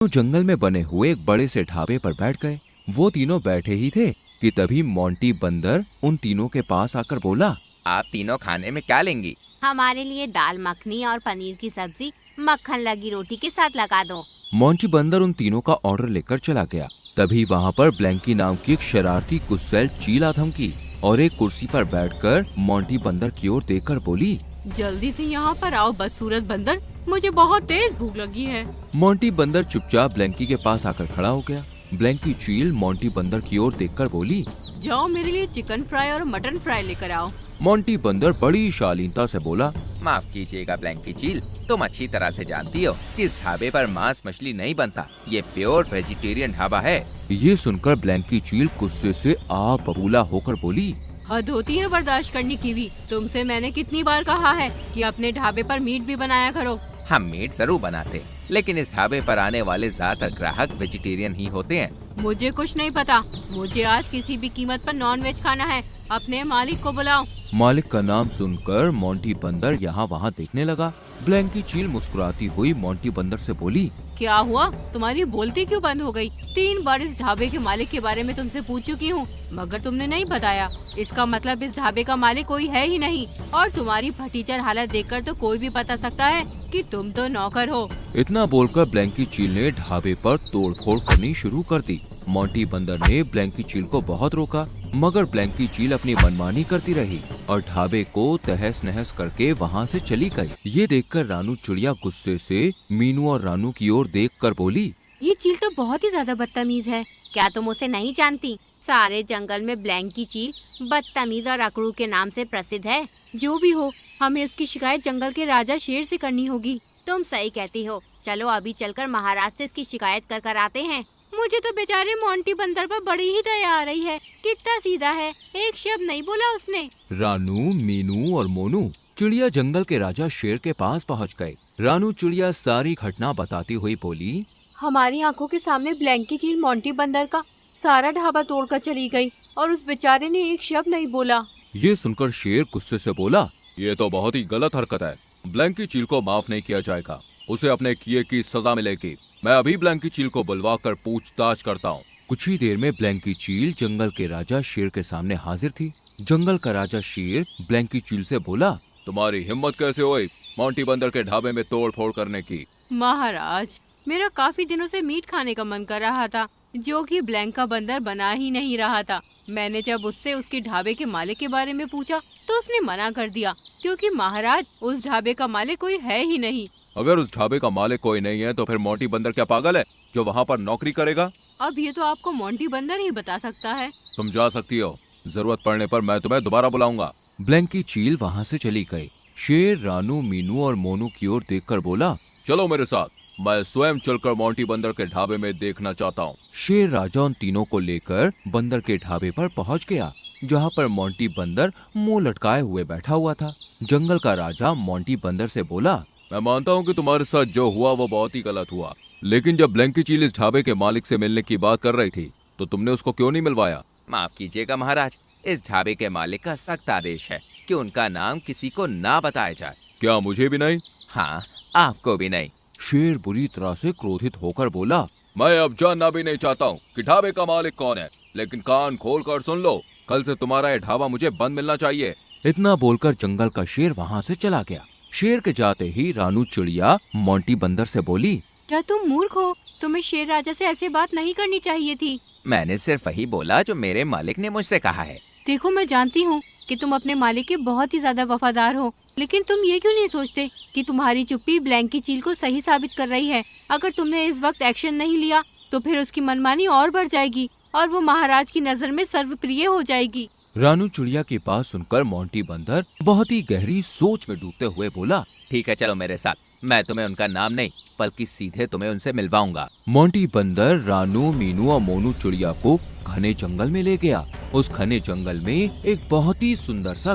तो जंगल में बने हुए एक बड़े से ढाबे पर बैठ गए। वो तीनों बैठे ही थे कि तभी मोंटी बंदर उन तीनों के पास आकर बोला, आप तीनों खाने में क्या लेंगी? हमारे लिए दाल मखनी और पनीर की सब्जी मक्खन लगी रोटी के साथ लगा दो। मोंटी बंदर उन तीनों का ऑर्डर लेकर चला गया। तभी वहाँ पर ब्लैंकी नाम की एक शरारती गुस्सैल चील आ धमकी और एक कुर्सी पर बैठकर मोंटी बंदर की ओर देखकर बोली, जल्दी से यहाँ पर आओ बदसूरत बंदर, मुझे बहुत तेज भूख लगी है। मोंटी बंदर चुपचाप ब्लैंकी के पास आकर खड़ा हो गया। ब्लैंकी चील मोंटी बंदर की ओर देखकर बोली, जाओ मेरे लिए चिकन फ्राई और मटन फ्राई लेकर आओ। मोंटी बंदर बड़ी शालीनता से बोला, माफ कीजिएगा ब्लैंकी चील, तुम अच्छी तरह से जानती हो कि इस ढाबे पर मांस मछली नहीं बनता। ये प्योर वेजिटेरियन ढाबा है। ये सुनकर ब्लैंकी चील गुस्से से आग बबूला होकर बोली, हद होती है बर्दाश्त करने की भी। तुमसे मैंने कितनी बार कहा है कि अपने ढाबे पर मीट भी बनाया करो। हम मीट जरूर बनाते, लेकिन इस ढाबे पर आने वाले ज्यादातर ग्राहक वेजिटेरियन ही होते हैं। मुझे कुछ नहीं पता, मुझे आज किसी भी कीमत पर नॉन वेज खाना है। अपने मालिक को बुलाओ। मालिक का नाम सुनकर मोंटी बंदर यहाँ वहाँ देखने लगा। ब्लैंकी चील मुस्कुराती हुई मोंटी बंदर से बोली, क्या हुआ, तुम्हारी बोलती क्यों बंद हो गई? 3 बार इस ढाबे के मालिक के बारे में तुमसे पूछ चुकी हूँ, मगर तुमने नहीं बताया। इसका मतलब इस ढाबे का मालिक कोई है ही नहीं, और तुम्हारी फटीचर हालत देखकर तो कोई भी बता सकता है कि तुम तो नौकर हो। इतना बोलकर ब्लैंकी चील ने ढाबे पर तोड़फोड़ करनी शुरू कर दी। मोंटी बंदर ने ब्लैंकी चील को बहुत रोका, मगर ब्लैंकी चील अपनी मनमानी करती रही और ढाबे को तहस नहस करके वहाँ से चली गई। ये देखकर रानू चिड़िया गुस्से से मीनू और रानू की ओर देखकर बोली, ये चील तो बहुत ही ज्यादा बदतमीज है। क्या तुम उसे नहीं जानती? सारे जंगल में ब्लैंकी चील बदतमीज और अकड़ू के नाम से प्रसिद्ध है। जो भी हो, हमें उसकी शिकायत जंगल के राजा शेर से करनी होगी। तुम सही कहती हो, चलो अभी चलकर महाराज से इसकी शिकायत कर आते हैं। मुझे तो बेचारे मोंटी बंदर पर बड़ी ही दया आ रही है। कितना सीधा है, एक शब्द नहीं बोला उसने। रानू, मीनू और मोनू चिड़िया जंगल के राजा शेर के पास पहुँच गए। रानू चिड़िया सारी घटना बताती हुई बोली, हमारी आंखों के सामने ब्लैंकी चील मोंटी बंदर का सारा ढाबा तोड़कर चली गई और उस बेचारे ने एक शब्द नहीं बोला। ये सुनकर शेर गुस्से से बोला, ये तो बहुत ही गलत हरकत है। ब्लैंकी चील को माफ नहीं किया जाएगा, उसे अपने किए की सजा मिलेगी। मैं अभी ब्लैंकी चील को बुलवाकर पूछताछ करता हूँ। कुछ ही देर में ब्लैंकी चील जंगल के राजा शेर के सामने हाजिर थी। जंगल का राजा शेर ब्लैंकी चील से बोला, तुम्हारी हिम्मत कैसे हुई मोंटी बंदर के ढाबे में तोड़ फोड़ करने की? महाराज, मेरा काफी दिनों से मीट खाने का मन कर रहा था, जो कि ब्लैंका बंदर बना ही नहीं रहा था। मैंने जब उससे उसके ढाबे के मालिक के बारे में पूछा तो उसने मना कर दिया, क्योंकि महाराज उस ढाबे का मालिक कोई है ही नहीं। अगर उस ढाबे का मालिक कोई नहीं है तो फिर मोंटी बंदर क्या पागल है जो वहाँ पर नौकरी करेगा? अब ये तो आपको मोंटी बंदर ही बता सकता है। तुम जा सकती हो, जरूरत पड़ने पर मैं तुम्हें दोबारा बुलाऊंगा। ब्लैंकी चील वहाँ से चली गई। शेर रानू, मीनू और मोनू की ओर देखकर बोला, चलो मेरे साथ, मैं स्वयं चलकर मोंटी बंदर के ढाबे में देखना चाहता हूँ। शेर राजा उन तीनों को लेकर बंदर के ढाबे पर पहुँच गया, जहाँ पर मोंटी बंदर मुंह लटकाए हुए बैठा हुआ था। जंगल का राजा मोंटी बंदर से बोला, मैं मानता हूँ कि तुम्हारे साथ जो हुआ वो बहुत ही गलत हुआ, लेकिन जब ब्लैंकी चील इस ढाबे के मालिक से मिलने की बात कर रही थी तो तुमने उसको क्यों नहीं मिलवाया? माफ कीजिएगा महाराज, इस ढाबे के मालिक का सख्त आदेश है कि उनका नाम किसी को ना बताया जाए। क्या मुझे भी नहीं? हाँ, आपको भी नहीं। शेर बुरी तरह से क्रोधित होकर बोला, मैं अब जानना भी नहीं चाहता हूँ कि ढाबे का मालिक कौन है, लेकिन कान खोल कर सुन लो, कल से तुम्हारा ये ढाबा मुझे बंद मिलना चाहिए। इतना बोलकर जंगल का शेर वहाँ से चला गया। शेर के जाते ही रानू चिड़िया मोंटी बंदर से बोली, क्या तुम मूर्ख हो? तुम्हें शेर राजा से ऐसे बात नहीं करनी चाहिए थी। मैंने सिर्फ वही बोला जो मेरे मालिक ने मुझसे कहा है। देखो, मैं जानती हूँ कि तुम अपने मालिक के बहुत ही ज्यादा वफादार हो, लेकिन तुम ये क्यों नहीं सोचते कि तुम्हारी चुप्पी ब्लैंकी चील को सही साबित कर रही है। अगर तुमने इस वक्त एक्शन नहीं लिया तो फिर उसकी मनमानी और बढ़ जाएगी और वो महाराज की नजर में सर्वप्रिय हो जाएगी। रानू चिड़िया की बात सुनकर मोंटी बंदर बहुत ही गहरी सोच में डूबते हुए बोला, ठीक है, चलो मेरे साथ, मैं तुम्हें उनका नाम नहीं बल्कि सीधे तुम्हें उनसे मिलवाऊंगा। मोंटी बंदर रानू, मीनू और मोनू चिड़िया को घने जंगल में ले गया। उस घने जंगल में एक बहुत ही सुंदर सा